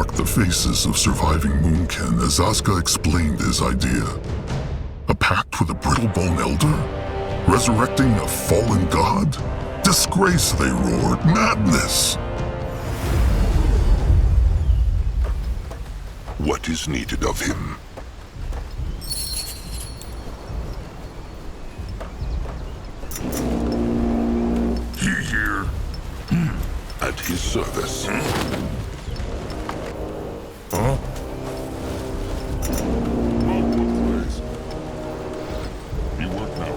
marked the faces of surviving Moonkin as Asuka explained his idea. A pact with a brittle-bone elder? Resurrecting a fallen god? Disgrace, they roared. Madness! What is needed of him? He here. At his service. Huh? You work now.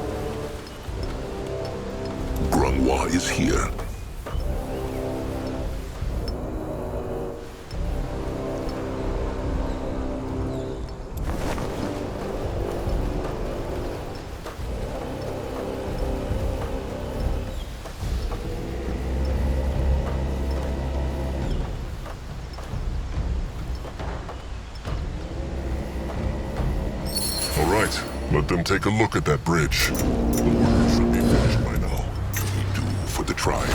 Grunwa is here. Let them take a look at that bridge. The work should be finished by now. We do for the tribe.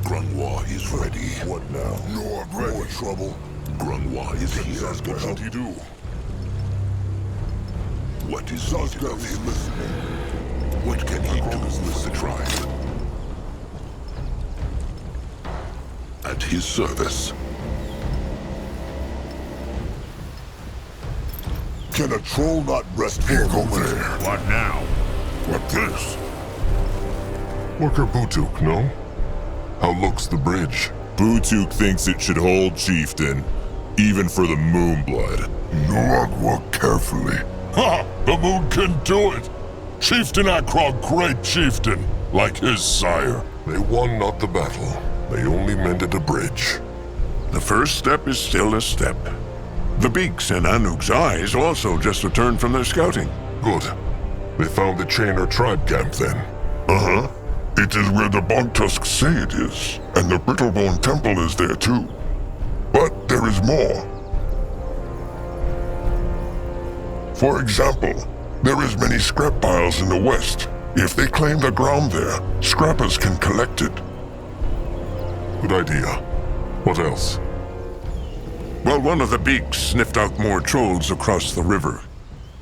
Grunwa is ready. What now? No, more trouble. Grunwa is here. What should he do? What is needed of him? What can he do with the tribe? At his service. Can a troll not rest for a moment? What now? What this? Worker Butuk, no? How looks the bridge? Butuk thinks it should hold, Chieftain, even for the Moonblood. Norog work carefully. Ha! The moon can do it! Chieftain Akrog, great chieftain, like his sire. They won not the battle. They only mended a bridge. The first step is still a step. The beaks in Anuk's eyes also just returned from their scouting. Good. They found the Chainer tribe camp then. Uh-huh. It is where the Bogtusks say it is, and the Brittlebone Temple is there too. But there is more. For example, there is many scrap piles in the west. If they claim the ground there, scrappers can collect it. Good idea. What else? Well, one of the beaks sniffed out more trolls across the river.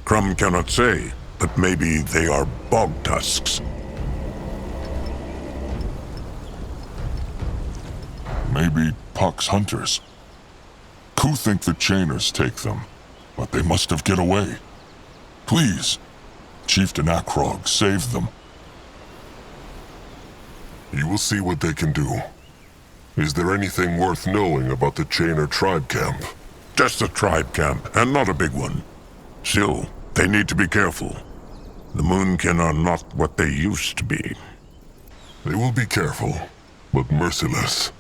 Crumb cannot say, but maybe they are bog tusks. Maybe Puck's hunters. Ku think the Chainers take them, but they must have get away. Please, Chieftain Akrog, save them. You will see what they can do. Is there anything worth knowing about the Chainer tribe camp? Just a tribe camp, and not a big one. Still, they need to be careful. The Moonkin are not what they used to be. They will be careful, but merciless.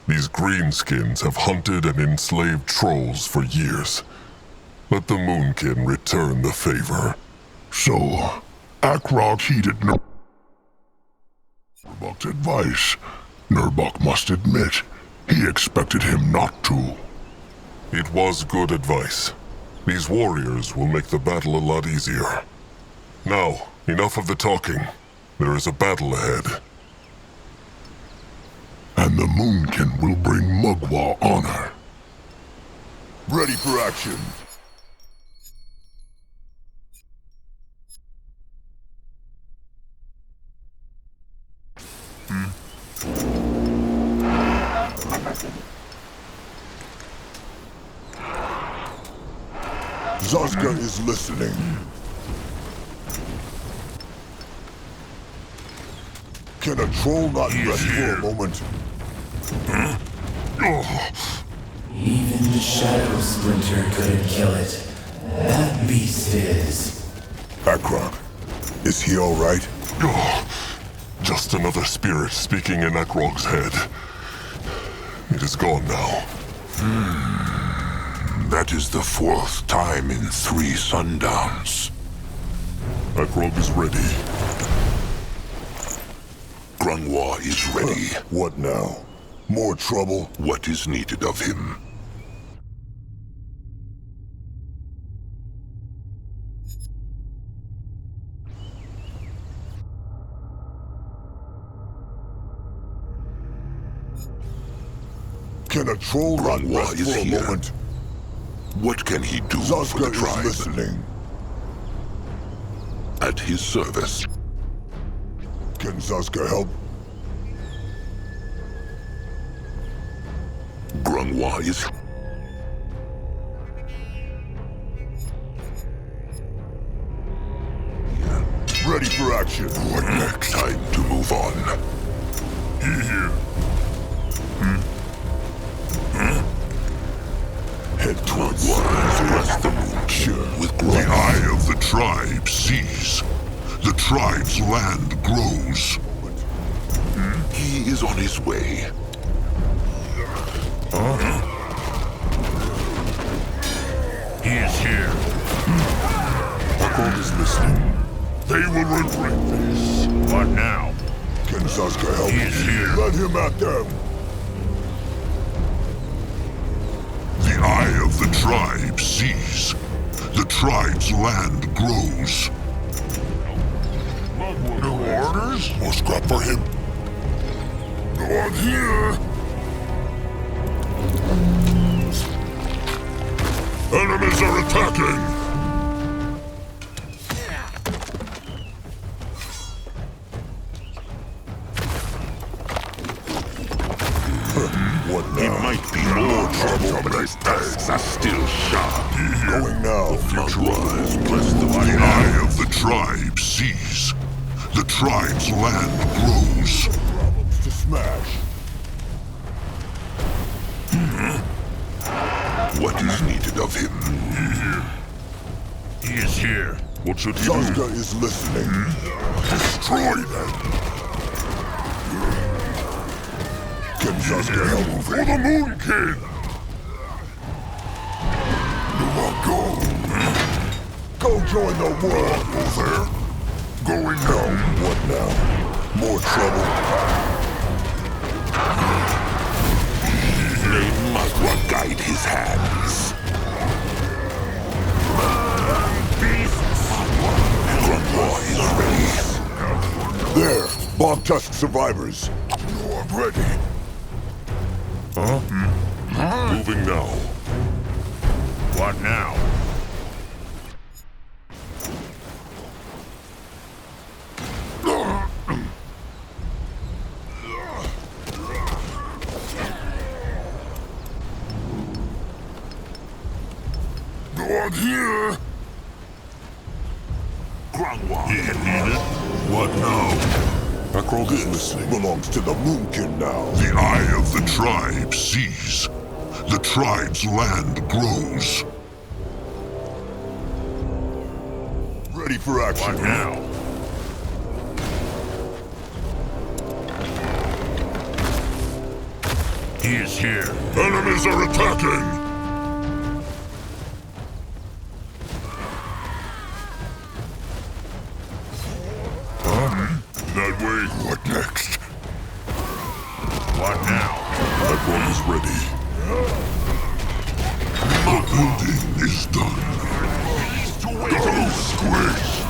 These greenskins have hunted and enslaved trolls for years. Let the Moonkin return the favor. So, Akrog heeded Nurbok's advice. Nurbok must admit, he expected him not to. It was good advice. These warriors will make the battle a lot easier. Now, enough of the talking. There is a battle ahead. And the Moonkin will bring Mugwa honor. Ready for action. Zazka is listening. Can a troll not rest for a moment? Even the Shadow Splinter couldn't kill it. That beast is. Akrog, is he all right? Just another spirit speaking in Akrog's head. It is gone now. That is the 4th time in 3 sundowns. Akrog is ready. Grunwa is ready. What now? More trouble? What is needed of him? Can a troll run Grandma is for a here. moment? What can he do for Zaska the is tribe? listening. At his service. Can Zaska help? Grandma is... Ready for action. What next? Time to move on. Here. Head towards Press the moon Sure. with The Grandma. eye of the tribe sees. The tribe's land grows. He is on his way. He is here. Popcorn is listening. They will regret this. What now? Can Zaska help? He is here. Let him at them. The eye of the tribe sees. The tribe's land grows. No orders? More scrap for him. No one here. Enemies are attacking! What He now? might be more trouble, but his tasks are still sharp. Going now. Future bless the The eye of the tribe sees. The tribe's land grows. Problems to smash. What is needed of him? He is here. What should he do? Zaska is listening. Destroy them! Can Zaska help? For the Moon King! You will go. Go join the war. Go there. Going now. What now? More trouble. May Magua guide his hands. Grandma is ready. There. Bomb tusk survivors. You are ready. Moving now. What now? No one here. Grandma He can needed. What now? Harold is listening. Belongs to the Moonkin now. The eye of the tribe sees. The tribe's land grows. Ready for action. What now? He is here. Enemies are attacking! That way. What next? What now? That one is ready. The building is done. Go, Squish!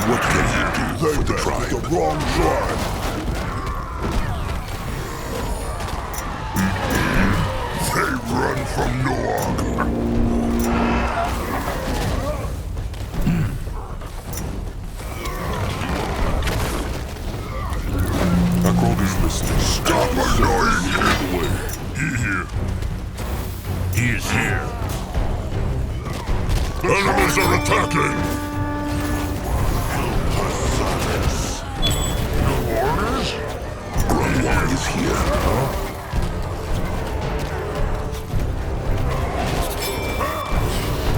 What can he do They for the met tribe? with the wrong tribe. They run from Noag. Harold is listening. Stop annoying him! He is here. Enemies are attacking! Grandma is here.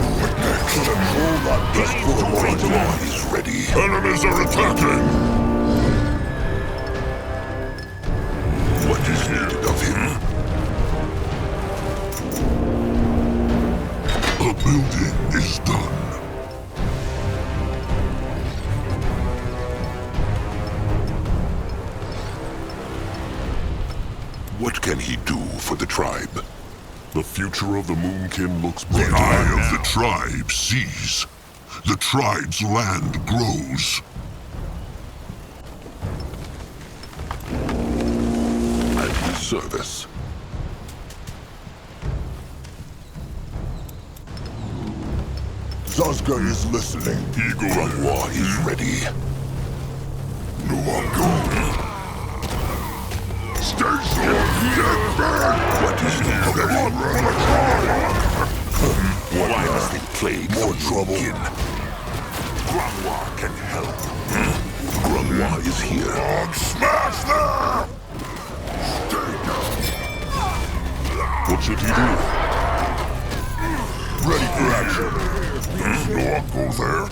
Control that best for the moment. Grandma is ready. Enemies are attacking! What is needed of him? The building is done. What can he do for the tribe? The future of the Moonkin looks The bright. eye of the tribe sees. The tribe's land grows. At his service. Zazka is listening. Grandwa is ready. No one go. Stay still, dead man! What is the Why must they plague more trouble? Grandwa can help. Grandwa is here. Smash them! Stay down. What should he do? Ready for action. No one go there.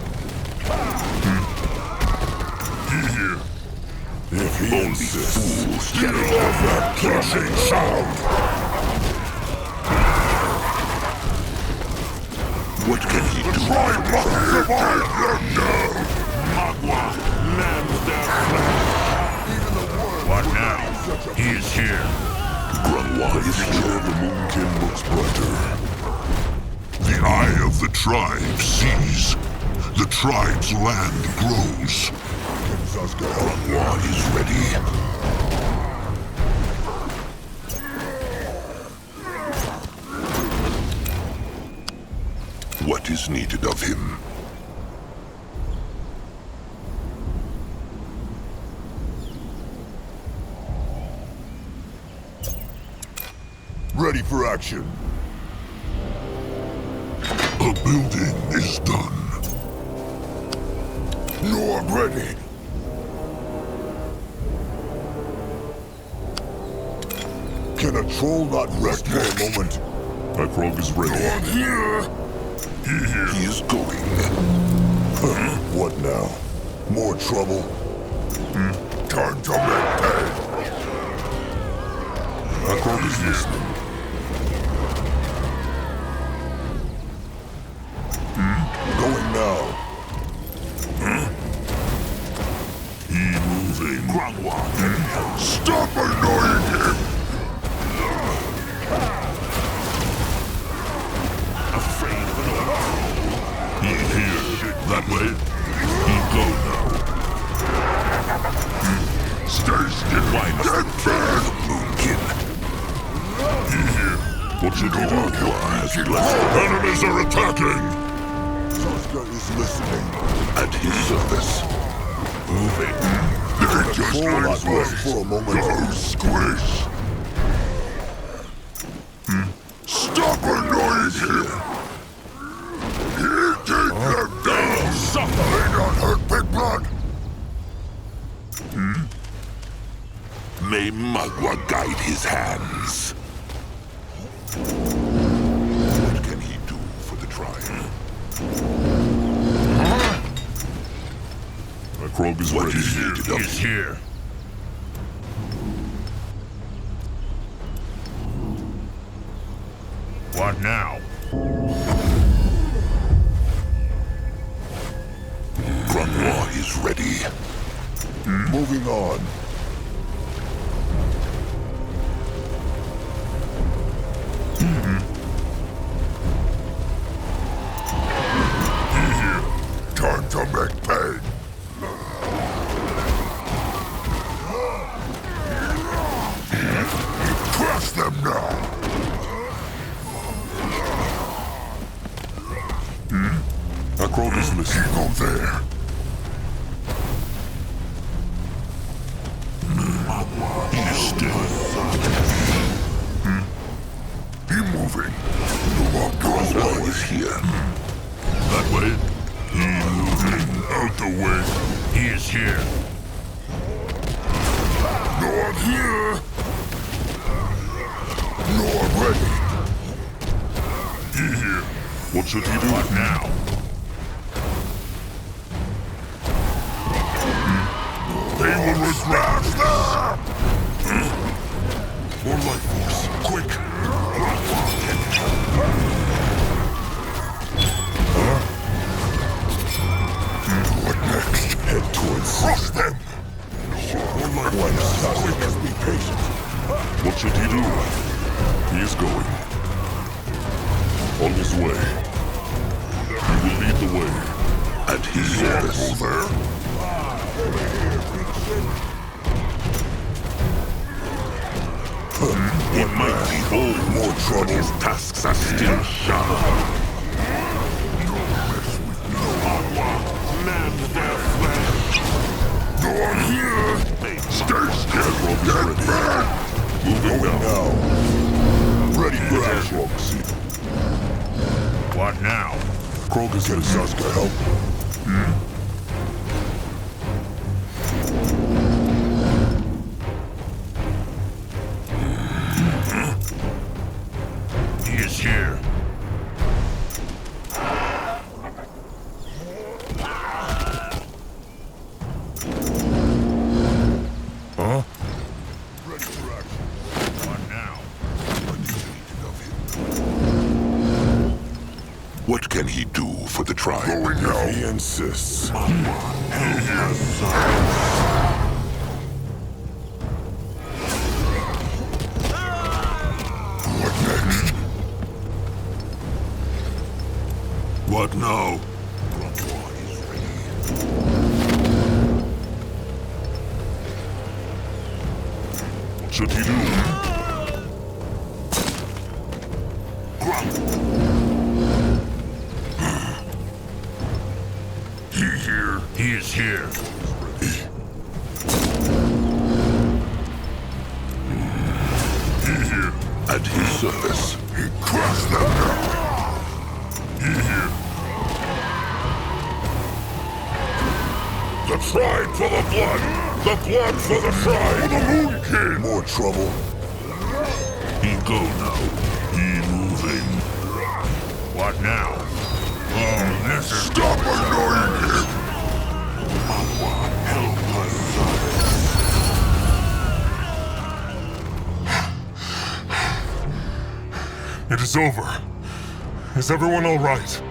He here. If he insists, get off that crushing sound. What can he do? Try not to survive them now. Magua, lambs their flesh. What now? He is here. Grandwa is here. The moonkin looks brighter. The eye of the tribe sees. The tribe's land grows. Grandwa is ready. What is needed of him? Ready for action. A building is done. No, I'm ready. Can a troll not rest for a moment? My Krog is ready. Here. He is going. What now? More trouble? Time to make pay. My Krog is listening. Going now. He moving. Grandwa can help. Stop annoying him! Afraid of an old He here. That way. He go now. Stay still. Why must Dead the man! moonkin? He here. What should he do? Enemies are attacking! Zazka is listening. At his service. Moving. They just Troll not like rest for a moment. Go squish! Stop annoying him! He take them down! They not hurt Big Blood! May Magua guide his hands. What can he do for the tribe? My Krog is What ready. is needed of He's him? here. What now? Grandwa is ready. Moving on. Time to make pay! Crush them now! My Krog is listening. Go there! He's still. He moving! Grandwa is here. That way! He moving! Out the way! He is here. No one here! No one ready! He here! What should he do? What now? They will regret them! More life force. Quick. What next? Head towards. Crush them! More life force. Quick. Must be patient. What should he do? He is going. On his way. He will lead the way. At his service. there? He might be old, more trouble. His tasks are still sharp. Man their flesh. Go on here! Stay still, get back! Moving now. Ready for action. What now? Kruga's gonna Saska help. He is here. Huh? Ready for action. What now? What can he do for the tribe? Going now. He insists. What next? What now? What should he do? He is here. He here. At his service. He crushed them now. He here. The tribe for the blood! The blood for the tribe! For the Moon King! More trouble. He go now. He moving. What now? Oh, this is... Stop annoying him! Help us. It is over. Is everyone all right?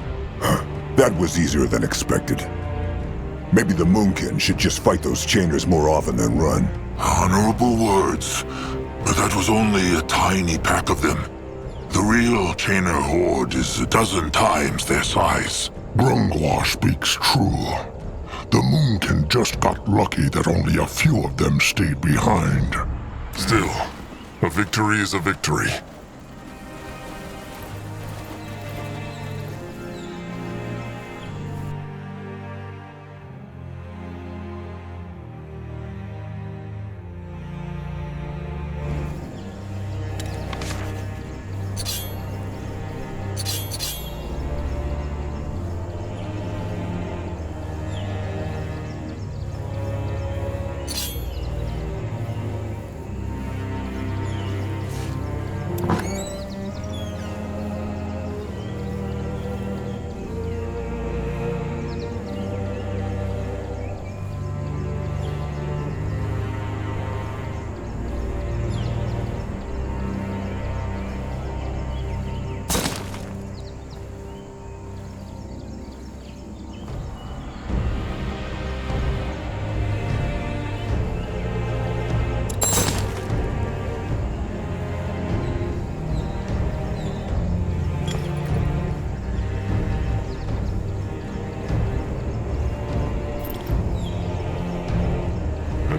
That was easier than expected. Maybe the Moonkin should just fight those chainers more often than run. Honorable words, but that was only a tiny pack of them. The real chainer horde is a dozen times their size. Grungwa speaks true. The Moonkin just got lucky that only a few of them stayed behind. Still, a victory is a victory.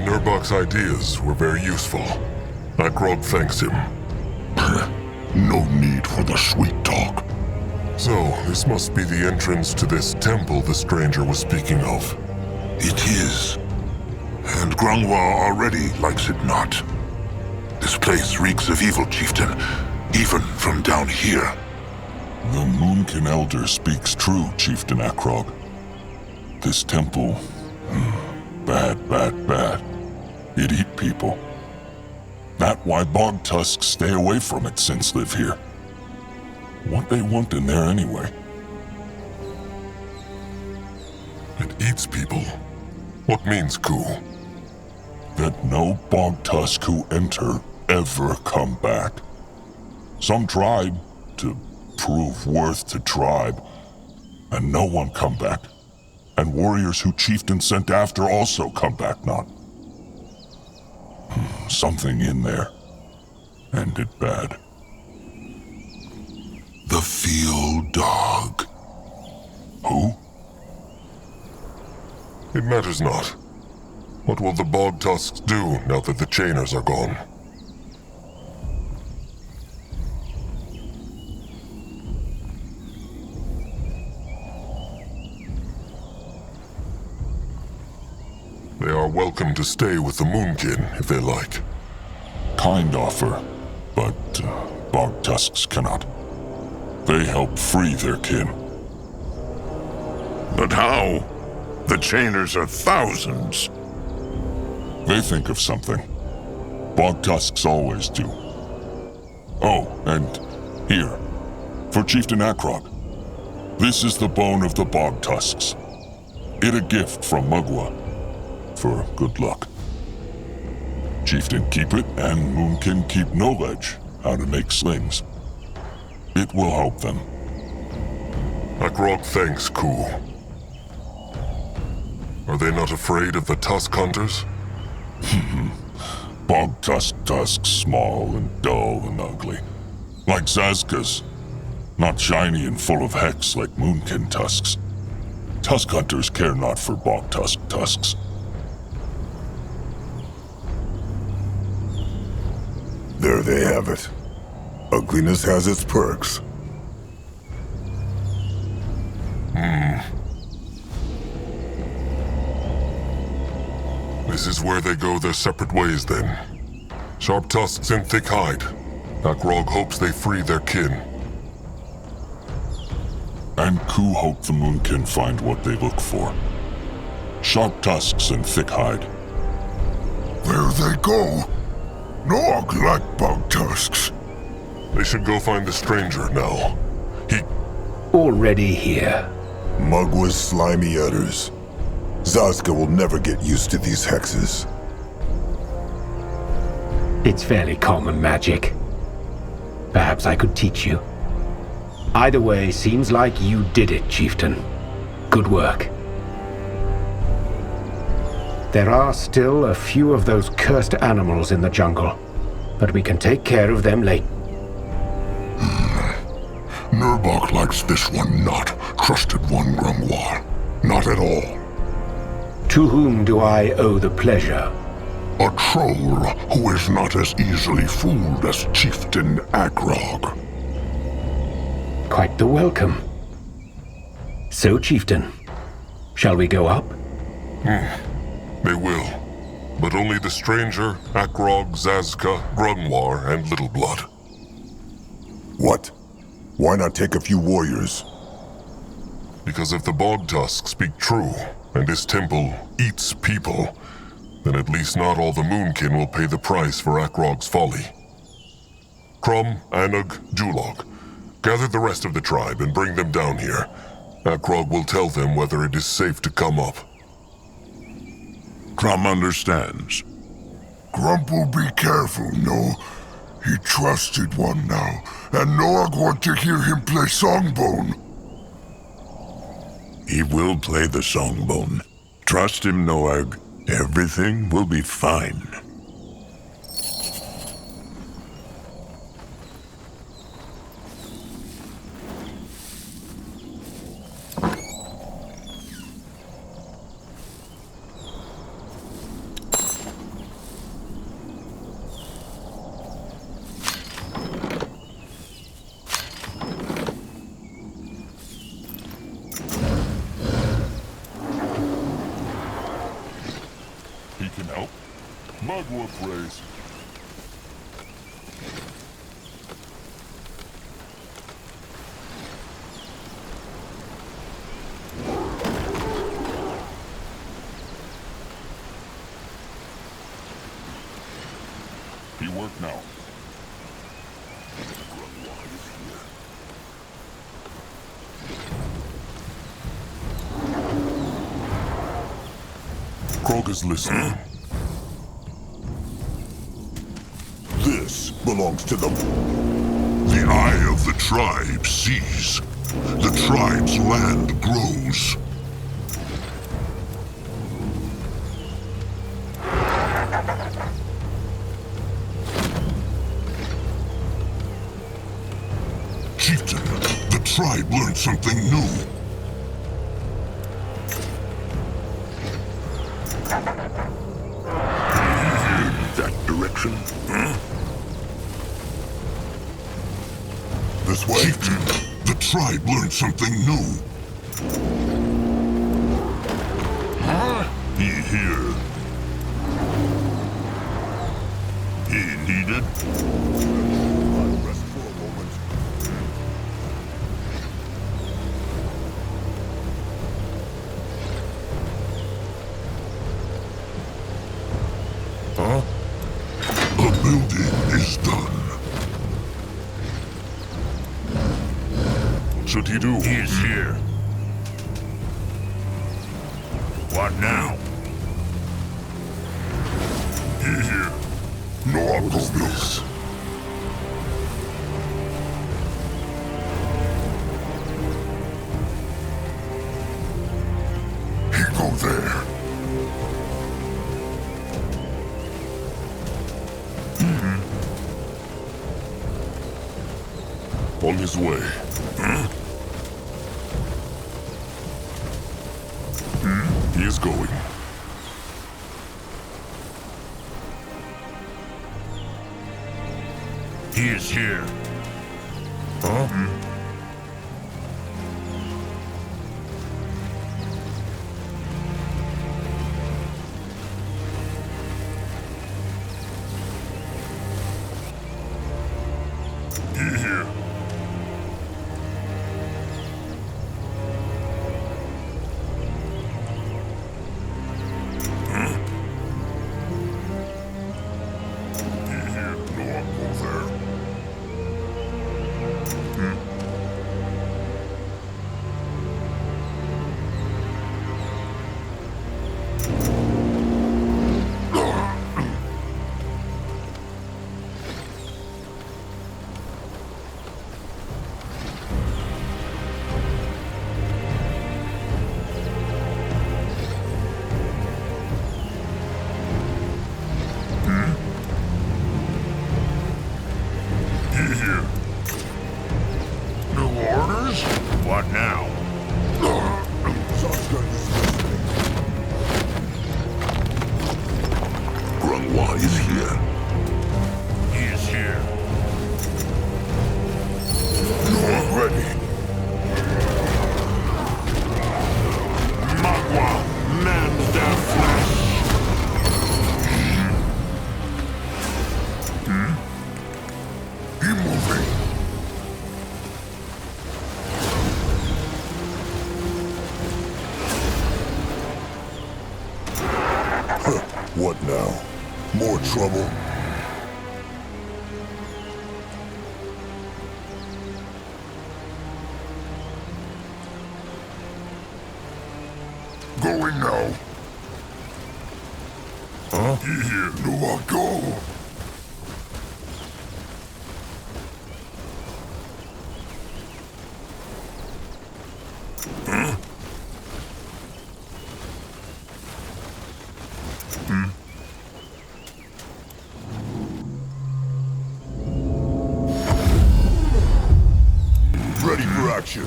Nurbok's ideas were very useful. Akrog thanks him. No need for the sweet talk. So, this must be the entrance to this temple the stranger was speaking of. It is. And Grungwa already likes it not. This place reeks of evil, chieftain, even from down here. The Moonkin Elder speaks true, Chieftain Akrog. This temple... bad, bad, bad. It eat people. That why bog tusks stay away from it since live here. What they want in there anyway? It eats people. What means coup? That no bog tusk who enter ever come back. Some tried to prove worth to tribe, and no one come back. And warriors who chieftain sent after also come back not. Something in there ended bad. The field dog. Who? It matters not. What will the bog tusks do now that the chainers are gone? They are welcome to stay with the Moonkin if they like. Kind offer, but bog tusks cannot. They help free their kin. But how? The chainers are thousands. They think of something. Bog tusks always do. Oh, and here, for Chieftain Akrog. This is the bone of the bog tusks. It a gift from Mugwa. For good luck. Chieftain keep it, and Moonkin keep knowledge how to make slings. It will help them. Akrog thanks, Ku. Are they not afraid of the tusk hunters? Bog tusks small and dull and ugly. Like Zazka's. Not shiny and full of hex like Moonkin tusks. Tusk hunters care not for bog tusks. There they have it. Ugliness has its perks. This is where they go their separate ways then. Sharp tusks and thick hide. Akrog hopes they free their kin. And Ku hope the Moonkin find what they look for. Sharp tusks and thick hide. There they go. Nog like bog tusks. They should go find the stranger now. Already here. Mugwa's slimy udders. Zazka will never get used to these hexes. It's fairly common magic. Perhaps I could teach you. Either way, seems like you did it, Chieftain. Good work. There are still a few of those cursed animals in the jungle, but we can take care of them later. Nurbok likes this one not. Trusted one, Grumwar. Not at all. To whom do I owe the pleasure? A troll who is not as easily fooled as Chieftain Akrog. Quite the welcome. So, Chieftain, shall we go up? They will. But only the stranger, Akrog, Zazka, Grunwar, and Little Blood. What? Why not take a few warriors? Because if the Bog Tusk speak true, and this temple eats people, then at least not all the Moonkin will pay the price for Akrog's folly. Krum, Anug, Julog, gather the rest of the tribe and bring them down here. Akrog will tell them whether it is safe to come up. Krum understands. Grumple, be careful, no? He trusted one now, and Noag want to hear him play Songbone. He will play the songbone. Trust him, Noag. Everything will be fine. He can help. Mugwa praise. He work now. Krog is listening. This belongs to them. The eye of the tribe sees. The tribe's land grows. Chieftain, the tribe learned something new. That direction? This way? Chieftain, the tribe learned something new. He here. He needed. Rest for a moment. The building is done. What should he do? He is here. What now? He here. No obstacles. He go there. On his way. He is going. He is here. He here. He here. No, I'll go there. He here. New orders? What now? Grungwa is here. He is here. You're ready. Magua, man their flesh. He moving. What now? More trouble? Going now. He here. No, I'll go. Ready for action.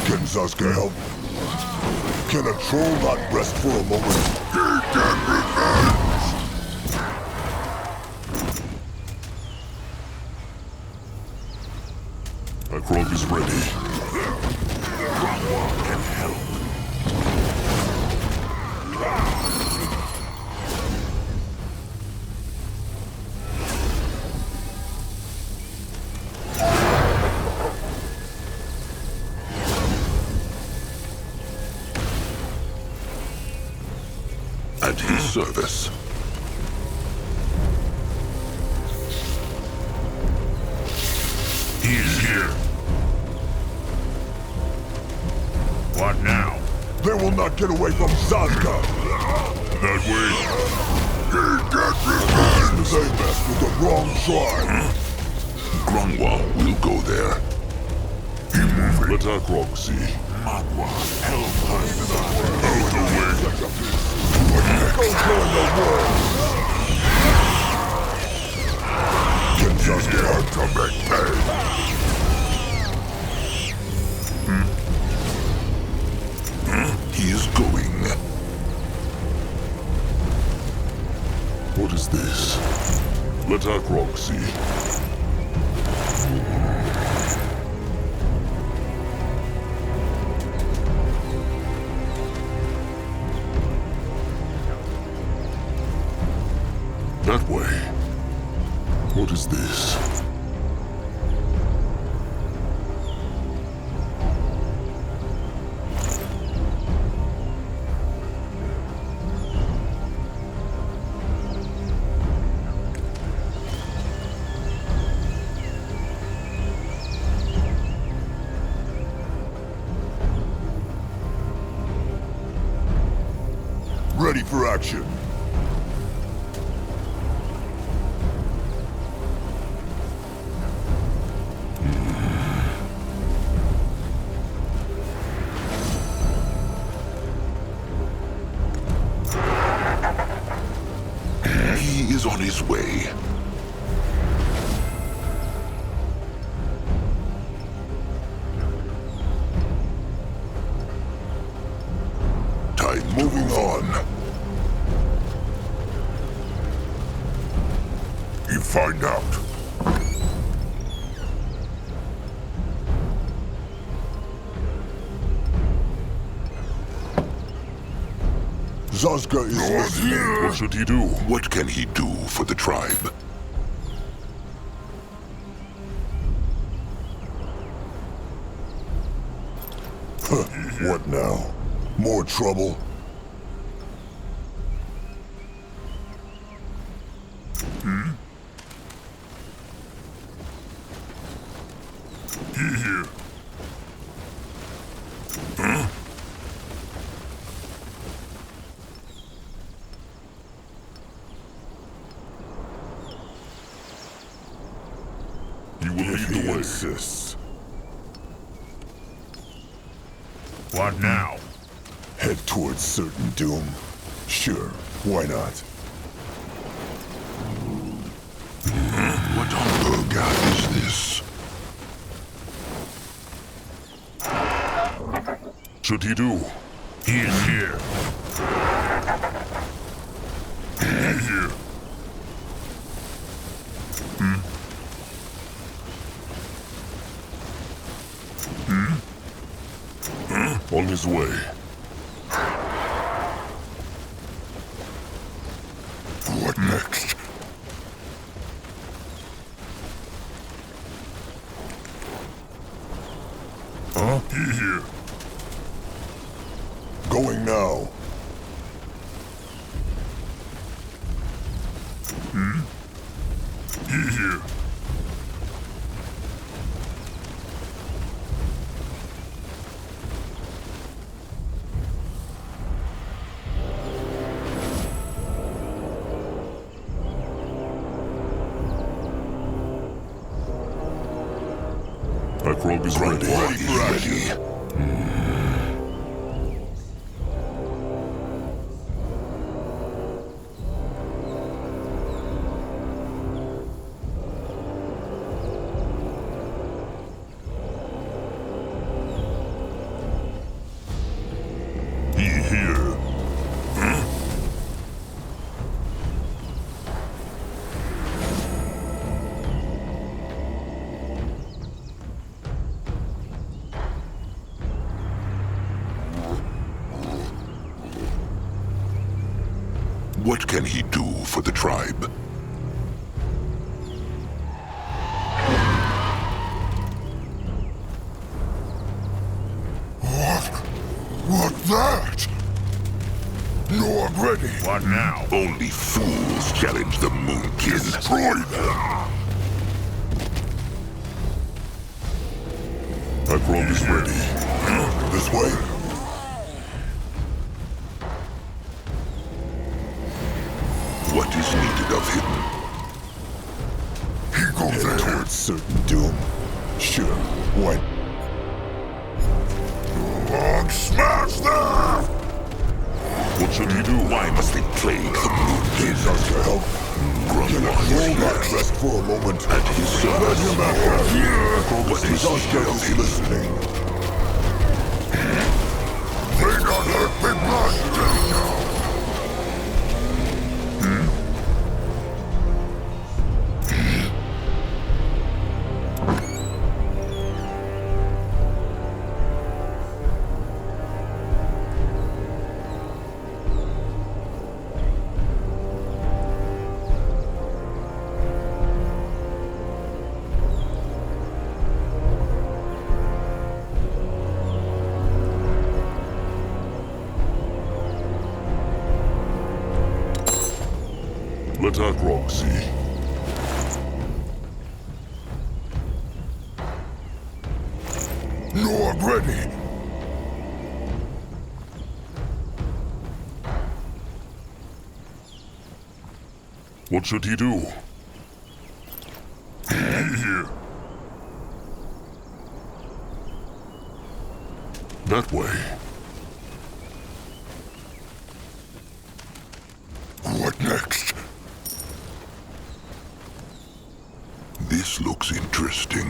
Can Sasuke help? Can a troll not rest for a moment? He get revenge! Krog is ready. Can help. At his service. He is here. What now? They will not get away from Sasuke. That way. He get revenge! They messed with the wrong tribe. Grungwa will go there. He moving. Let our Krog see. Magua, help us. Out the way. Go join the war. Can Sasuke help To make pay. this? Let Akrog see. That way. What is this? Ready for action. He is on his way. Time moving on. You find out. Zazka is listening. What should he do? What can he do for the tribe? What now? More trouble? Here. You will lead If the he way. insists. What now? Head towards certain doom. Sure, why not? What on God is this? Should he do? He is here. Here. On his way. What next? Huh? Here. Going now. Here. Akrog is ready. Ready for action. He here. What can he do for the tribe? What that? You're ready. What now? Only fools challenge the Moonkin. Destroy them. Akrog is ready. This way. What is needed of him? He goes there. Towards certain doom. Sure, why? On, smash them! What should he do? Why must they plague the Moonkin? Zazka, help. Can I hold that rest for a moment? At his Let him back up. What is Zazka needed of is him? listening. They don't hurt me much. Let Akrog see. You're ready. What should he do? Here. That way. What next? This looks interesting.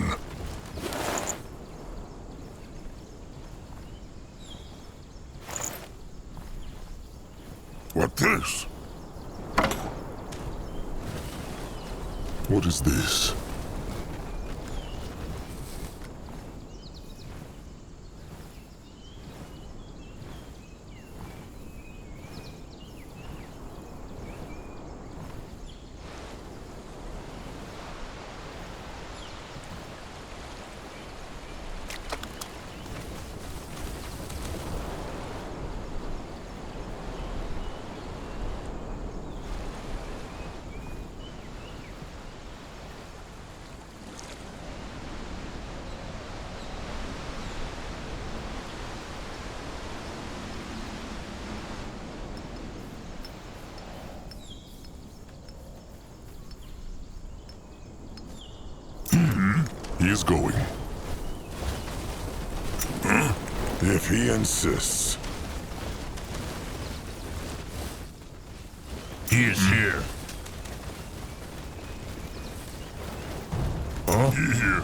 What this? What is this? He is going. If he insists. He is here. Huh? Here.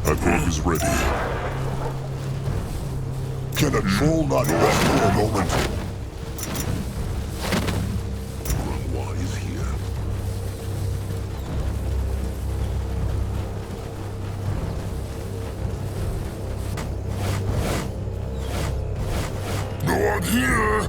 Akrog is ready. Can a troll not rest for a moment? Why is here? No one here!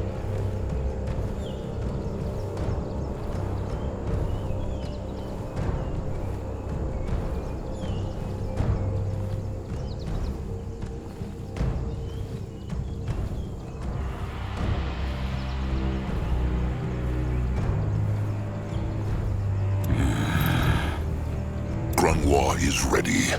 Is ready.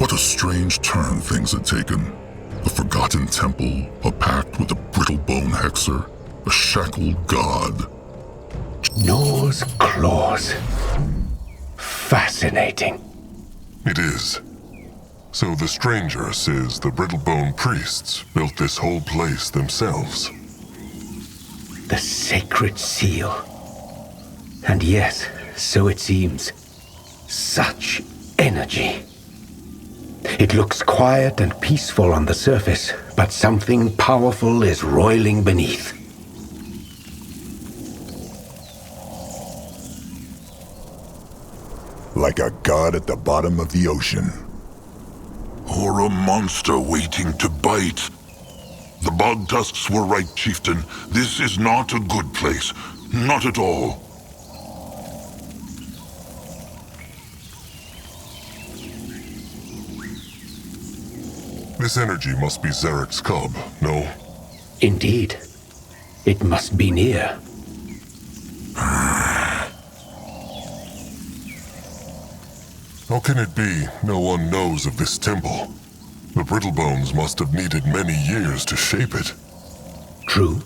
What a strange turn things had taken. A forgotten temple, a pact with a brittle bone hexer, a shackled god. Gnaws claws. Fascinating. It is. So the stranger says the Brittlebone priests built this whole place themselves. The sacred seal. And yes, so it seems. Such energy. It looks quiet and peaceful on the surface, but something powerful is roiling beneath. Like a god at the bottom of the ocean. Or a monster waiting to bite. The bog tusks were right, chieftain. This is not a good place. Not at all. This energy must be Zarek's cub, no? Indeed. It must be near. How can it be no one knows of this temple? The Brittlebones must have needed many years to shape it. True.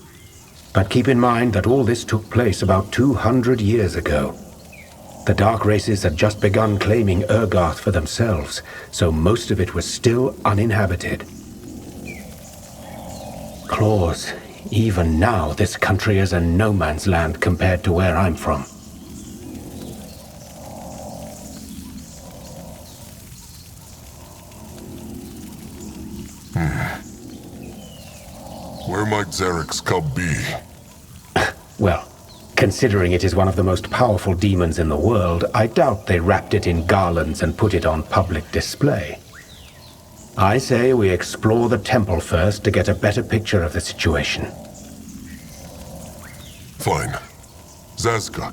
But keep in mind that all this took place about 200 years ago. The Dark Races had just begun claiming Urgarth for themselves, so most of it was still uninhabited. Claws, even now this country is a no man's land compared to where I'm from. Where might Zarek's cub be? Well, considering it is one of the most powerful demons in the world, I doubt they wrapped it in garlands and put it on public display. I say we explore the temple first to get a better picture of the situation. Fine. Zazka.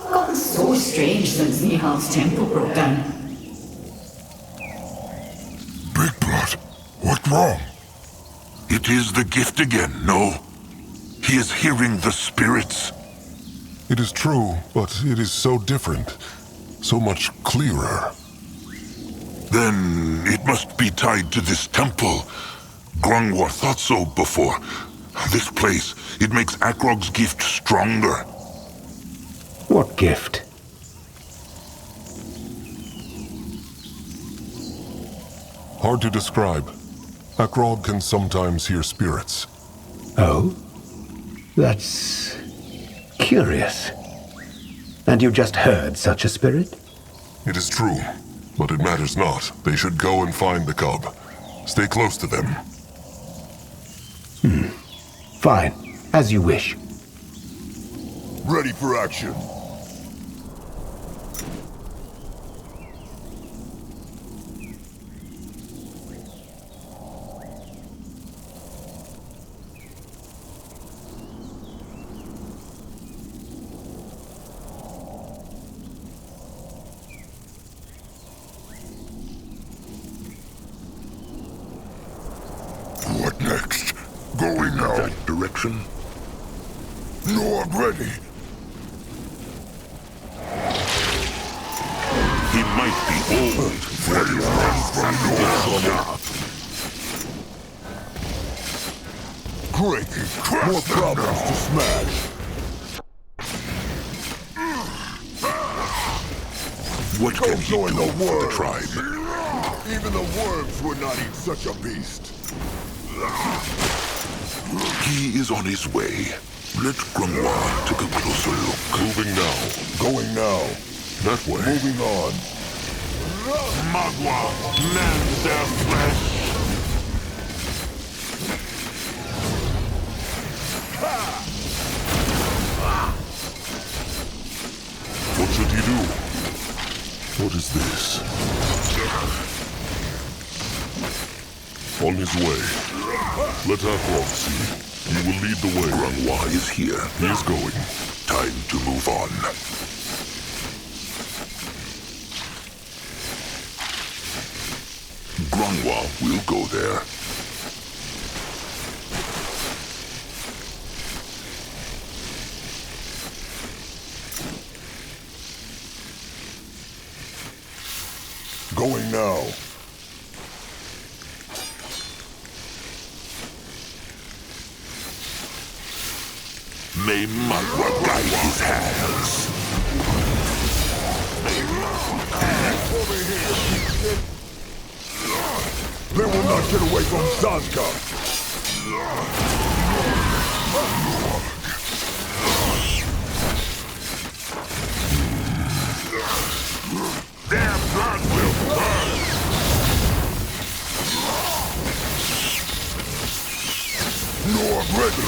Gotten so strange since Nihal's temple broke down. Big Blood, what's wrong? It is the gift again, no? He is hearing the spirits. It is true, but it is so different. So much clearer. Then it must be tied to this temple. Grungwar thought so before. This place, it makes Akrog's gift stronger. What gift? Hard to describe. Akrog can sometimes hear spirits. Oh? That's curious. And you just heard such a spirit? It is true, but it matters not. They should go and find the cub. Stay close to them. Fine. As you wish. Ready for action. What next? Going now. That direction? No, I'm ready. He might be old. Very run from your Great. More problems to smash. What can he join do the for the worms. tribe? Even the worms would not eat such a beast. He is on his way. Let Grungwar take a closer look. Moving now. Going now. That way. Moving on. Magwa, mend their flesh. What should he do? What is this? On his way. Let Akrog see. You will lead the way. Grungwar is here. He is going. Time to move on. Grungwar will go there. Going now. May Magwa guide his hands. Over here. They will not get away from Zazka. Their blood will burn. No, I'm ready.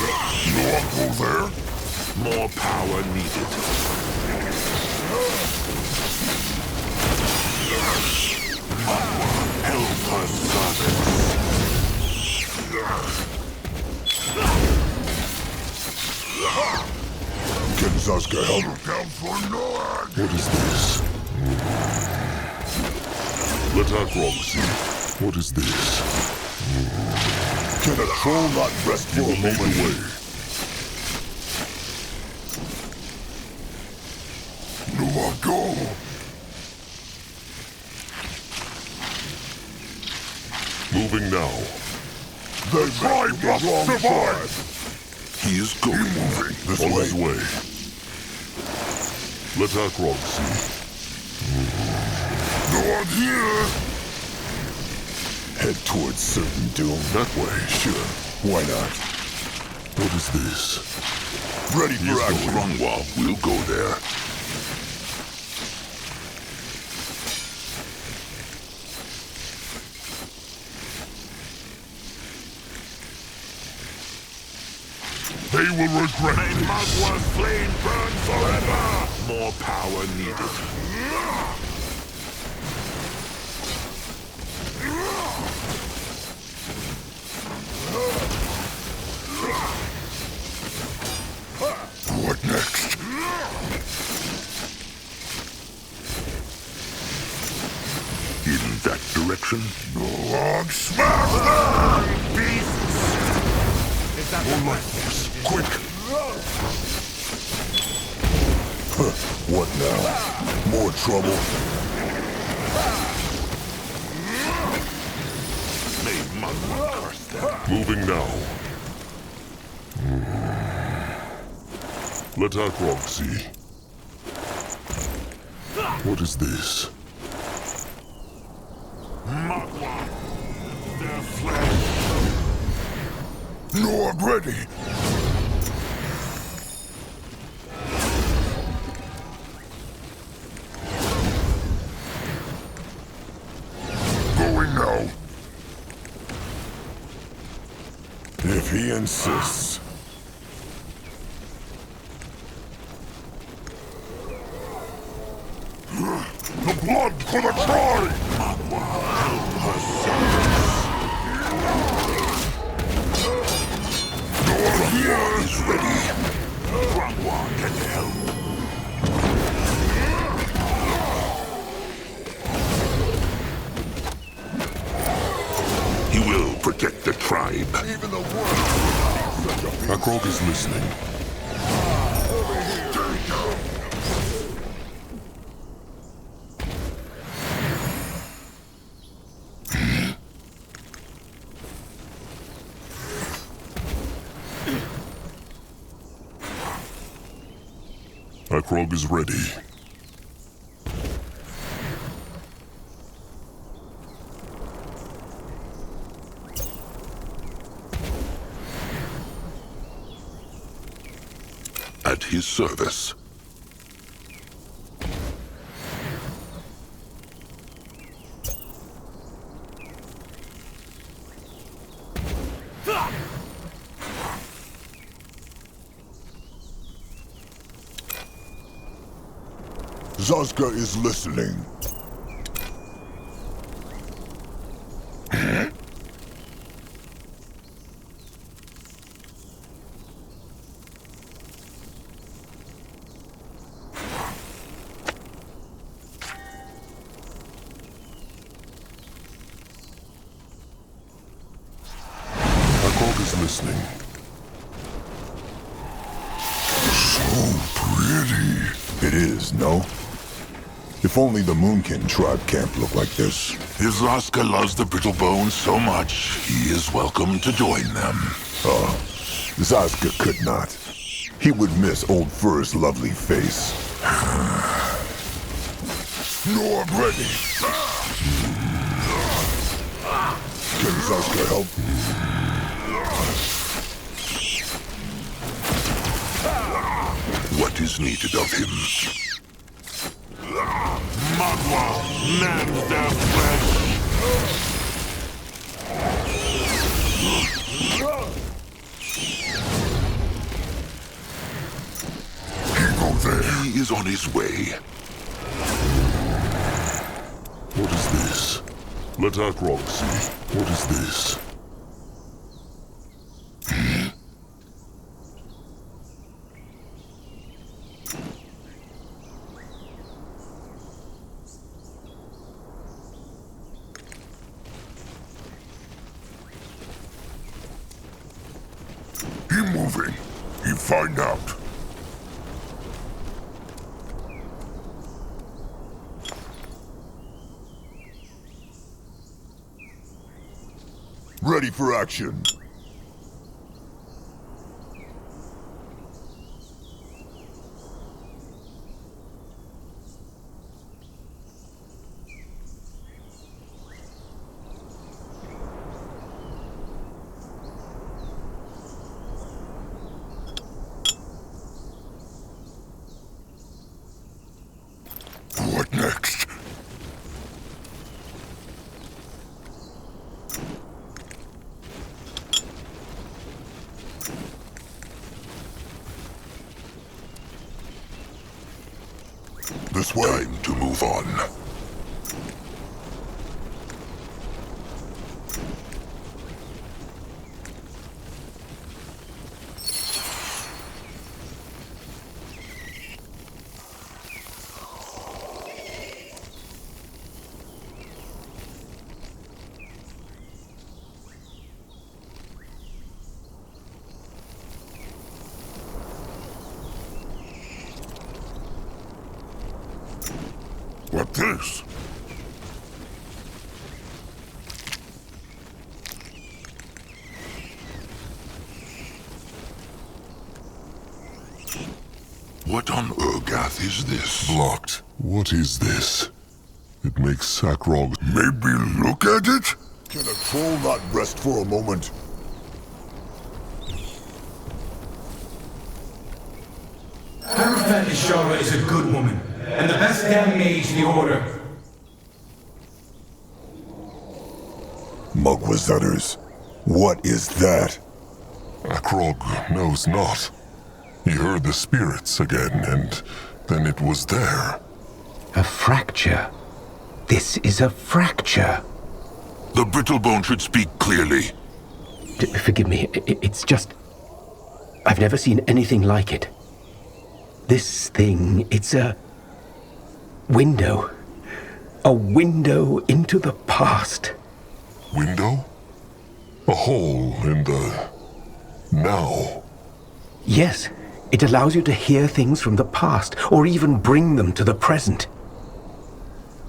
No one go there. More power needed. Help her servants. Can Zazka help? Down for Nord. What is this? Let Akrog see. What is this? Can a troll not rest for a Lead the moment? way. No, I'll go. Moving now. The tribe must survive. He is going. Moving this On way. his way. Let Akrog see. No one here. Head towards certain doom. That way, sure. Why not? What is this? Ready for action. Grungwall, we'll go there. They will regret this. May Magwa's flame burn forever! More power needed. What next? In that direction? Go on, smash them! Beasts! More like this. Quick! What now? More trouble? May Magwa curse them. Moving now. Let Akrog see. What is this? Magwa! Their flesh! Lord ready! Going now. If he insists. The blood for the Troy! Magwa, help herself! Grungwall is ready. Magwa can help. He will protect the tribe. Even the world. Akrog is listening. Akrog is ready. At his service. Zazka is listening. Akrog is listening. So pretty. It is, no? If only the Moonkin tribe camp looked like this. If Zaska loves the brittle bones so much, he is welcome to join them. Oh, Zazka could not. He would miss Old Fur's lovely face. You're ready. Can Zazka help? What is needed of him? Magwa, mend their flesh! He go there. He is on his way. What is this? Let Akrog see. What is this? He moving. He find out. Ready for action. This way. Time to move on. What this? What on Urgath is this? Blocked. What is this? It makes Akrog... Maybe look at it? Can a troll not rest for a moment? Ishara is a good woman, and the best damn mage in the order. Mugwazutters, what is that? Akrog knows not. He heard the spirits again, and then it was there. A fracture. This is a fracture. The brittlebone should speak clearly. Forgive me, it's just... I've never seen anything like it. This thing, it's a window. A window into the past. Window? A hole in the... now. Yes, it allows you to hear things from the past, or even bring them to the present.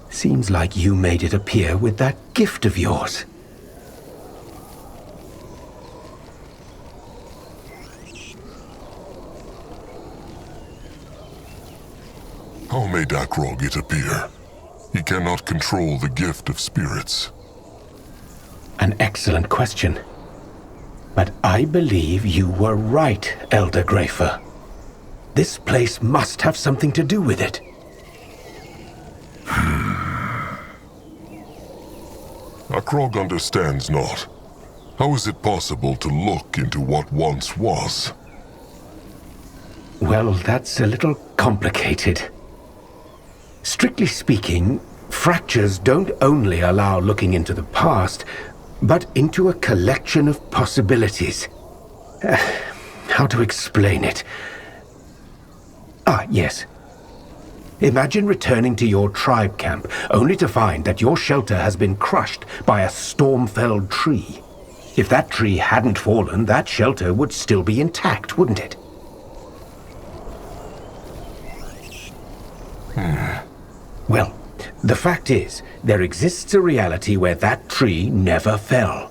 Seems like you made it appear with that gift of yours. How made Akrog it appear? He cannot control the gift of spirits. An excellent question. But I believe you were right, Elder Grafer. This place must have something to do with it. Akrog understands not. How is it possible to look into what once was? Well, that's a little complicated. Strictly speaking, fractures don't only allow looking into the past, but into a collection of possibilities. How to explain it? Ah, yes. Imagine returning to your tribe camp, only to find that your shelter has been crushed by a storm-felled tree. If that tree hadn't fallen, that shelter would still be intact, wouldn't it? Well, the fact is, there exists a reality where that tree never fell.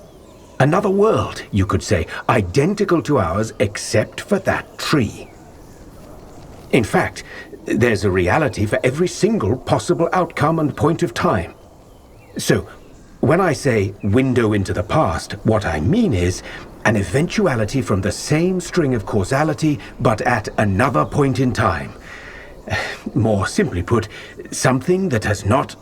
Another world, you could say, identical to ours except for that tree. In fact, there's a reality for every single possible outcome and point of time. So, when I say window into the past, what I mean is an eventuality from the same string of causality, but at another point in time. More simply put, something that has not...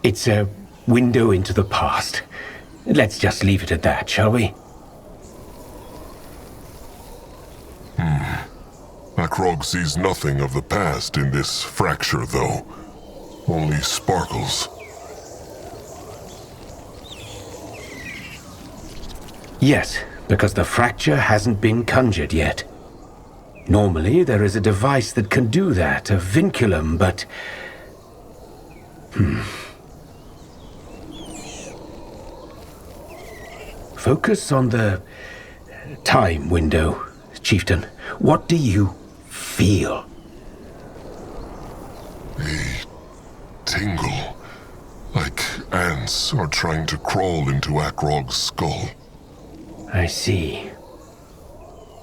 It's a window into the past. Let's just leave it at that, shall we? Akrog sees nothing of the past in this fracture, though. Only sparkles. Yes, because the fracture hasn't been conjured yet. Normally, there is a device that can do that, a vinculum, but... Focus on the time window, Chieftain. What do you feel? A tingle. Like ants are trying to crawl into Akrog's skull. I see.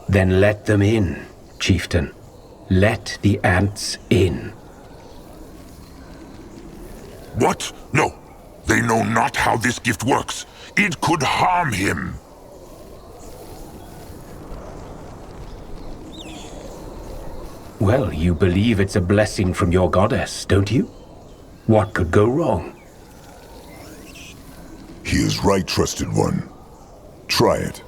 Then let them in, Chieftain. Let the ants in. What? No. They know not how this gift works. It could harm him. Well, you believe it's a blessing from your goddess, don't you? What could go wrong? He is right, trusted one. Try it.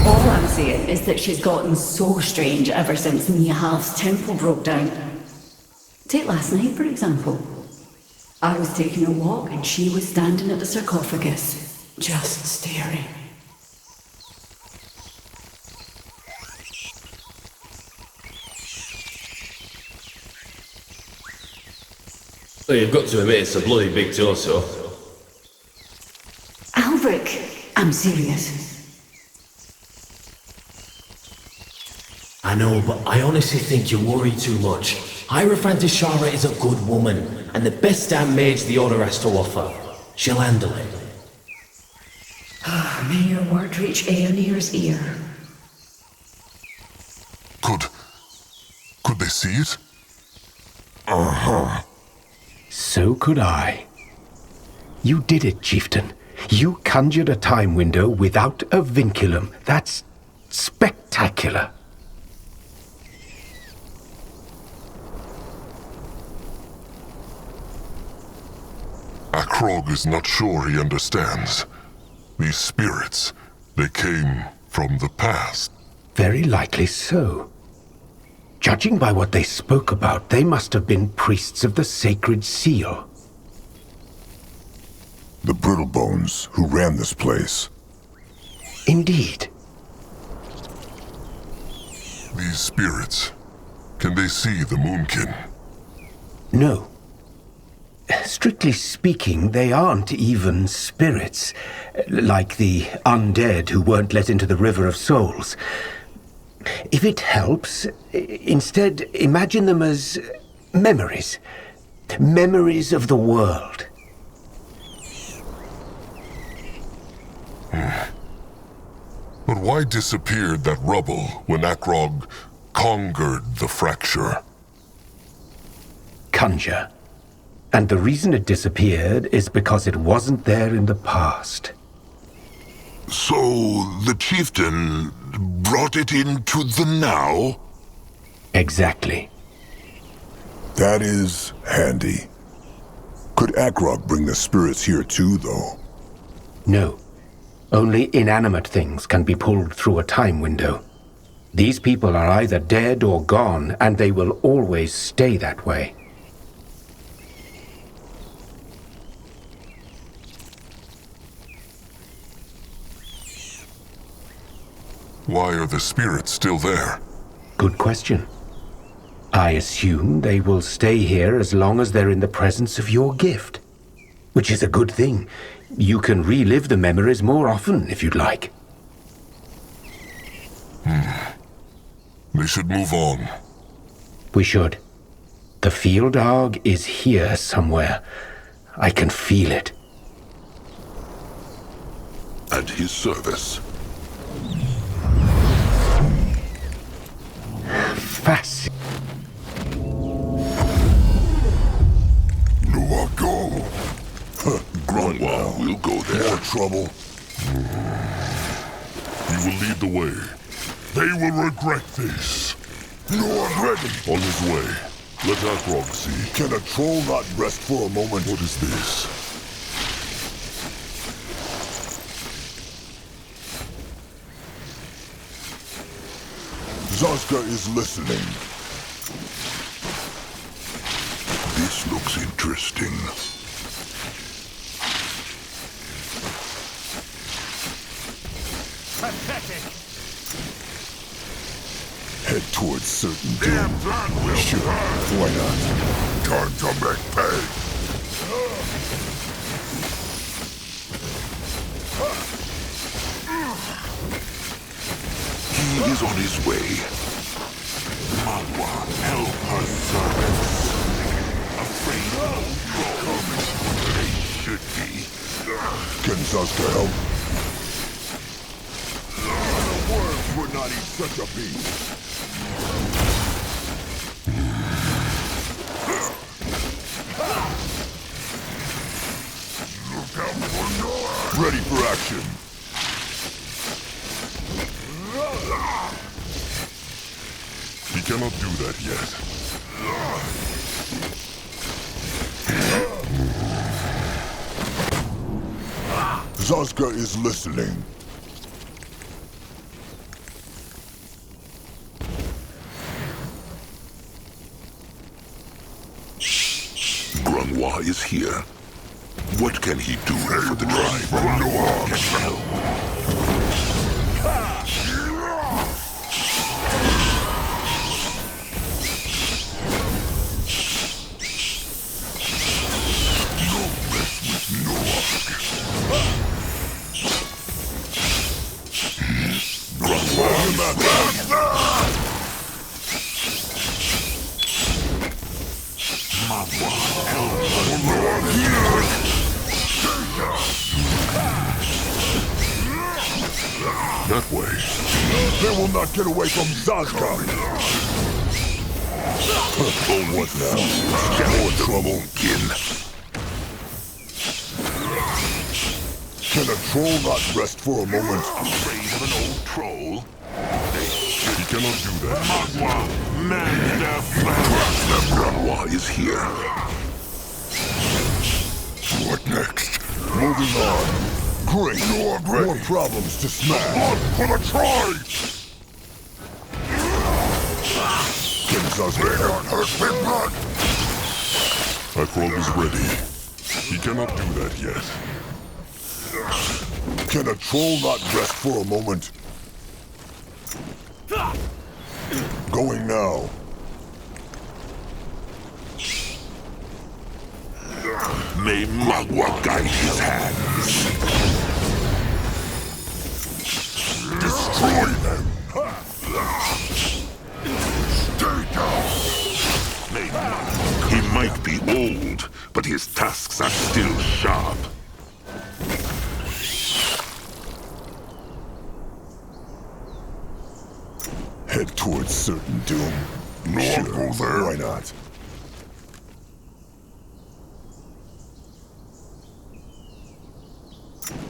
All I'm saying is that she's gotten so strange ever since Nihal's temple broke down. Take last night, for example. I was taking a walk and she was standing at the sarcophagus, just staring. Well, you've got to admit it's a bloody big torso. Albric, I'm serious. I know, but I honestly think you worry too much. Hierophant Ishara is a good woman, and the best damn mage the Order has to offer. She'll handle it. May your word reach Aeonir's ear. Could they see it? So could I. You did it, chieftain. You conjured a time window without a vinculum. That's spectacular. Akrog is not sure he understands. These spirits, they came from the past. Very likely so. Judging by what they spoke about, they must have been priests of the sacred seal. The Brittlebones who ran this place. Indeed. These spirits, can they see the Moonkin? No. Strictly speaking, they aren't even spirits, like the undead who weren't let into the River of Souls. If it helps, instead imagine them as memories. Memories of the world. But why disappeared that rubble when Akrog conquered the fracture? Conjure. And the reason it disappeared is because it wasn't there in the past. So the chieftain brought it into the now? Exactly. That is handy. Could Akrog bring the spirits here too, though? No. Only inanimate things can be pulled through a time window. These people are either dead or gone, and they will always stay that way. Why are the spirits still there? Good question. I assume they will stay here as long as they're in the presence of your gift. Which is a good thing. You can relive the memories more often if you'd like. They should move on. We should. The field dog is here somewhere. I can feel it. At his service. Fascinating. Go. Grunwald will go there. More trouble. He will lead the way. They will regret this. Already. On his way. Let Akrog see. Can a troll not rest for a moment? What is this? Zazka is listening. This looks interesting. Pathetic. Head towards certain doom. Sure, why not? Time to make pay. He is on his way. Magua, help her servants. Afraid of trolls. They should be. Can Zaska help? The worms would not eat such a beast. Look out for Noah! Ready for action. He cannot do that yet. Zaska is listening. Grunwa is here. What can he do for the tribe? Grunwa can help. That way. They will not get away from Zaska. Oh, what now? More trouble, kin. Can a troll not rest for a moment? Afraid of an old troll? He cannot do that. Magua, man their flesh. Grunwa is here. What next? Moving on. Great. More problems to smash. Blood for the tribe! Can Zaska help? blood! Akrog is ready. He cannot do that yet. Can a troll not rest for a moment? Going now. May Magua guide his hands. Destroy them! Stay down! He might be old, but his tusks are still sharp. Head towards certain doom. Sure, go there. Why not?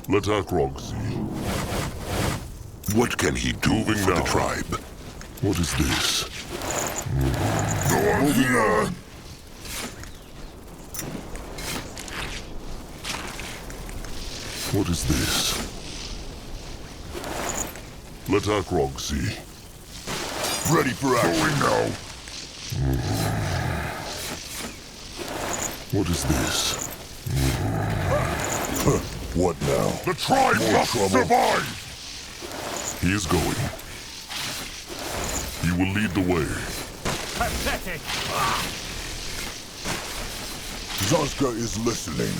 Let Akrog see. What can he do Moving for the now. tribe? What is this? Moving on! What is this? Let Akrog see. Ready for action. Going now! What is this? What now? The tribe More must trouble. survive! He is going. He will lead the way. Pathetic! Zaska is listening.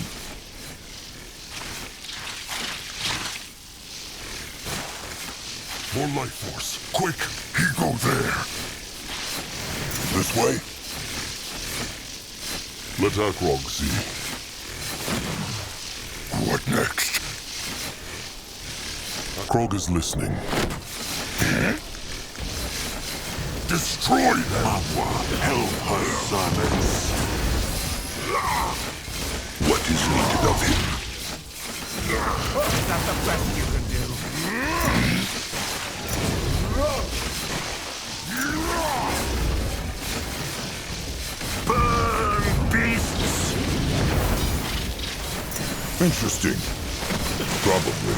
More life force. Quick! He go there! This way? Let Akrog see. What next? Akrog is listening. Destroy them! Magua, help her servants. What is needed of him? Is that the best you can do? Burn, beasts! Interesting. Probably.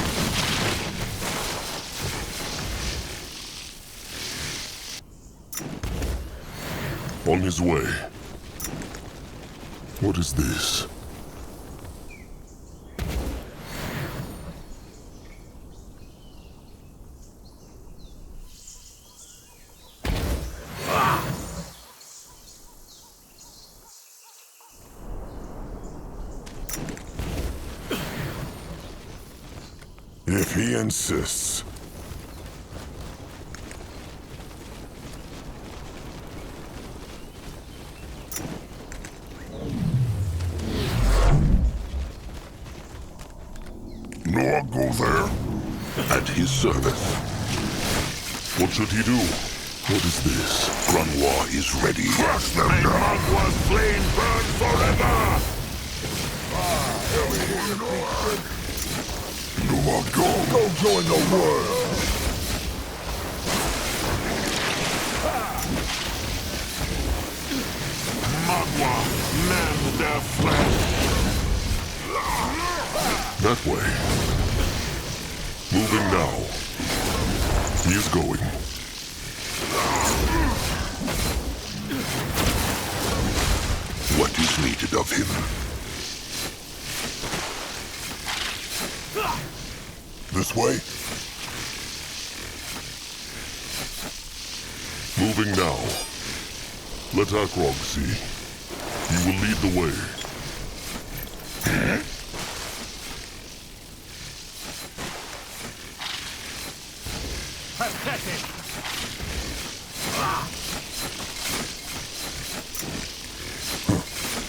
On his way. What is this? If he insists. Nor go there? At his service. What should he do? What is this? Grunwa is ready. Crush them down! Magwa's flame burn forever! Nor go join the world. Magwa, mend their flesh! That way. Moving now. He is going. What is needed of him? This way. Moving now. Let Akrog see. He will lead the way. Pathetic!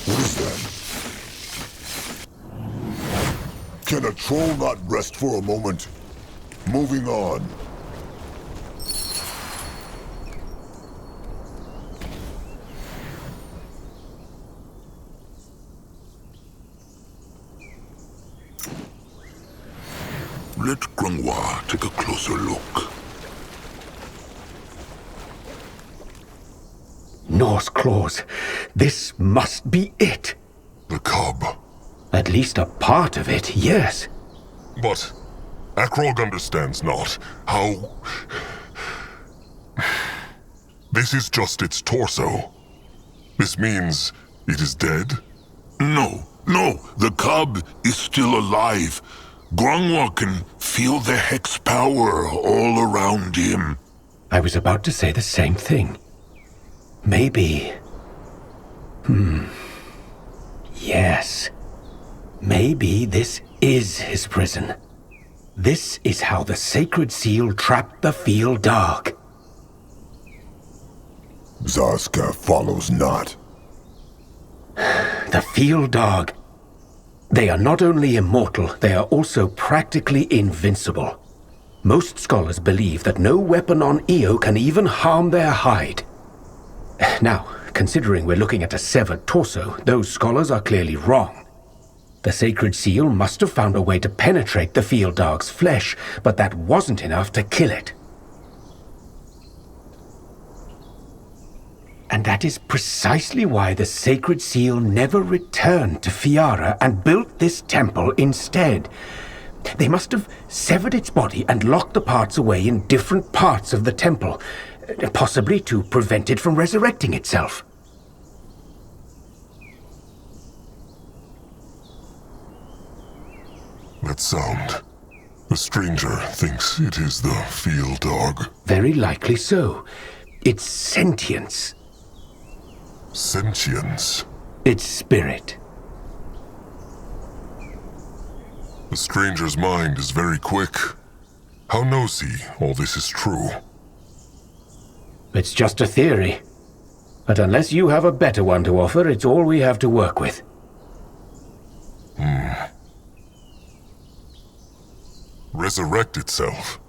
What is that? Can a troll not rest for a moment? Moving on. Let Grunwa take a closer look. Norse claws. This must be it. The cub. At least a part of it, yes. But Akrog understands not how... This is just its torso. This means it is dead? No, the cub is still alive. Grunwa can feel the hex power all around him. I was about to say the same thing. Maybe... Yes. Maybe this is his prison. This is how the sacred seal trapped the field dog. Zaska follows not. The field dog. They are not only immortal, they are also practically invincible. Most scholars believe that no weapon on Io can even harm their hide. Now, considering we're looking at a severed torso, those scholars are clearly wrong. The sacred seal must have found a way to penetrate the field dog's flesh, but that wasn't enough to kill it. And that is precisely why the sacred seal never returned to Fiara and built this temple instead. They must have severed its body and locked the parts away in different parts of the temple, possibly to prevent it from resurrecting itself. That sound. The stranger thinks it is the field dog. Very likely so. Its sentience. Sentience. Its spirit. The stranger's mind is very quick. How knows he all this is true? It's just a theory. But unless you have a better one to offer, it's all we have to work with. Resurrect itself.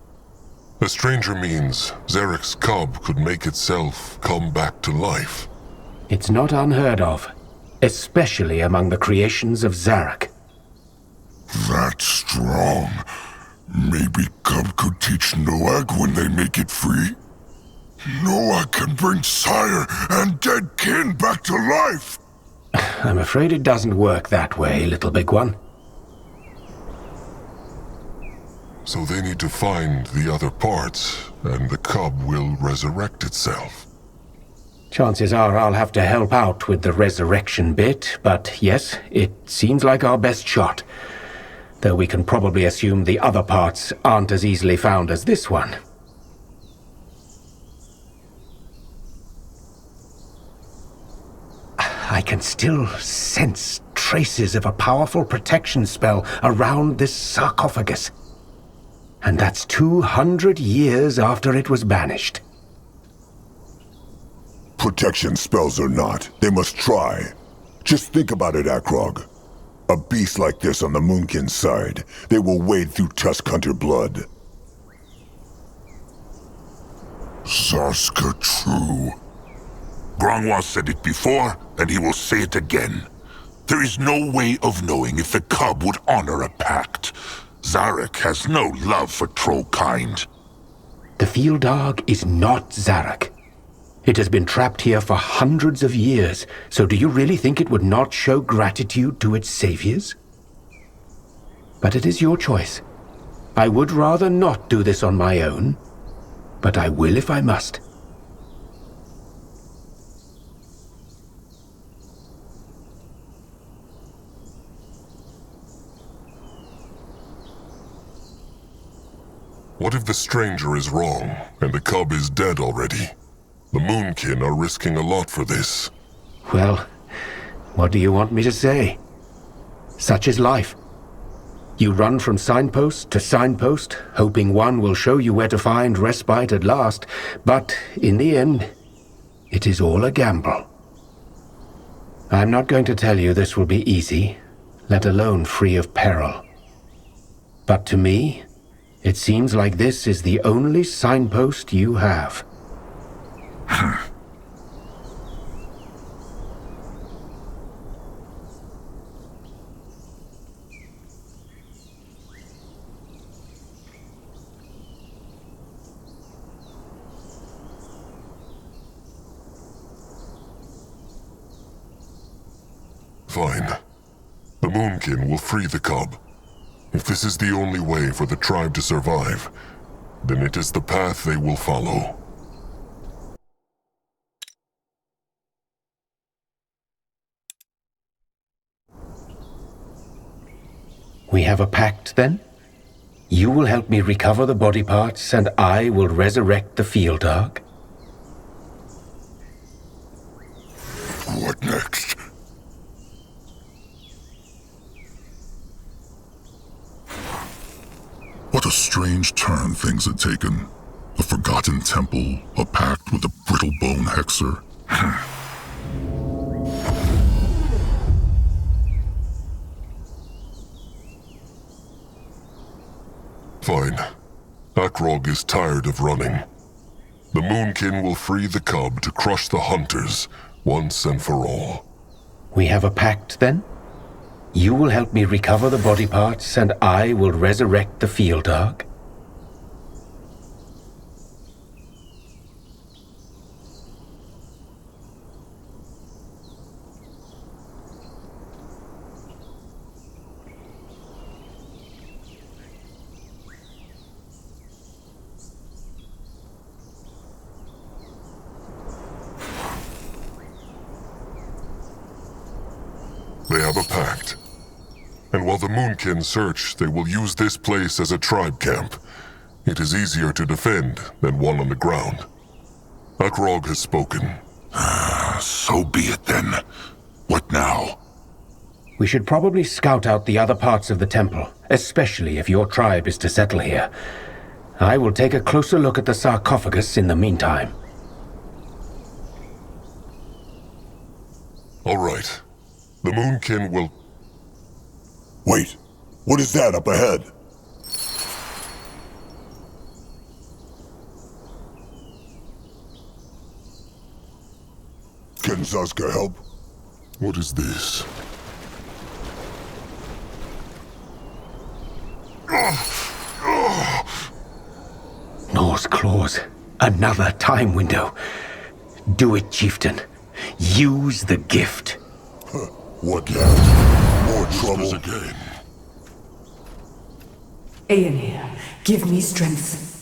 The stranger means Zarek's cub could make itself come back to life. It's not unheard of, especially among the creations of Zarek. That's strong. Maybe cub could teach Noag when they make it free. Noag can bring sire and dead kin back to life. I'm afraid it doesn't work that way, little big one. So they need to find the other parts, and the cub will resurrect itself. Chances are I'll have to help out with the resurrection bit, but yes, it seems like our best shot. Though we can probably assume the other parts aren't as easily found as this one. I can still sense traces of a powerful protection spell around this sarcophagus. And that's 200 years after it was banished. protection spells or not, they must try. Just think about it, Akrog. A beast like this on the Moonkin's side, they will wade through Tusk Hunter blood. Zaska true. Grangwa said it before, and he will say it again. There is no way of knowing if the cub would honor a pact. Zarek has no love for troll kind. The field dog is not Zarek. It has been trapped here for hundreds of years, so do you really think it would not show gratitude to its saviors? But it is your choice. I would rather not do this on my own, but I will if I must. What if the stranger is wrong, and the cub is dead already? The Moonkin are risking a lot for this. Well, what do you want me to say? Such is life. You run from signpost to signpost, hoping one will show you where to find respite at last, but in the end, it is all a gamble. I'm not going to tell you this will be easy, let alone free of peril. But to me, it seems like this is the only signpost you have. Fine. The Moonkin will free the cub. If this is the only way for the tribe to survive, then it is the path they will follow. We have a pact, then? You will help me recover the body parts, and I will resurrect the field dog? What next? What a strange turn things had taken. A forgotten temple, a pact with a brittle bone hexer. Fine. Akrog is tired of running. The Moonkin will free the cub to crush the hunters once and for all. We have a pact, then? You will help me recover the body parts, and I will resurrect the field dog? They have a pact. And while the Moonkin search, they will use this place as a tribe camp. It is easier to defend than one on the ground. Akrog has spoken. So be it then. What now? We should probably scout out the other parts of the temple, especially if your tribe is to settle here. I will take a closer look at the sarcophagus in the meantime. All right. The Moonkin will... Wait, what is that up ahead? Can Zaska help? What is this? Norse claws. Another time window. Do it, chieftain. Use the gift. What now? More trouble again. Aeonir, give me strength.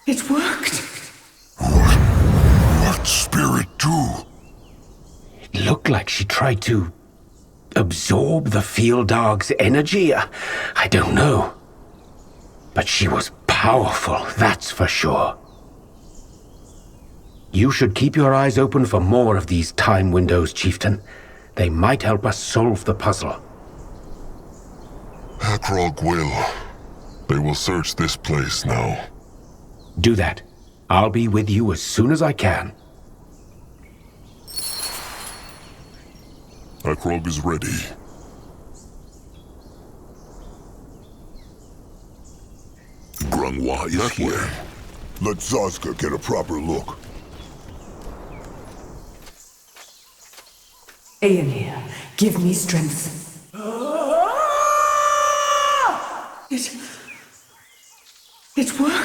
It worked. What spirit do? It looked like she tried to absorb the field dog's energy. I don't know. But she was powerful, that's for sure. You should keep your eyes open for more of these time windows, chieftain. They might help us solve the puzzle. Akrog will. They will search this place now. Do that. I'll be with you as soon as I can. Akrog is ready. Grungwa is That here. way. Let Zazka get a proper look. Aeonir, give me strength. It worked.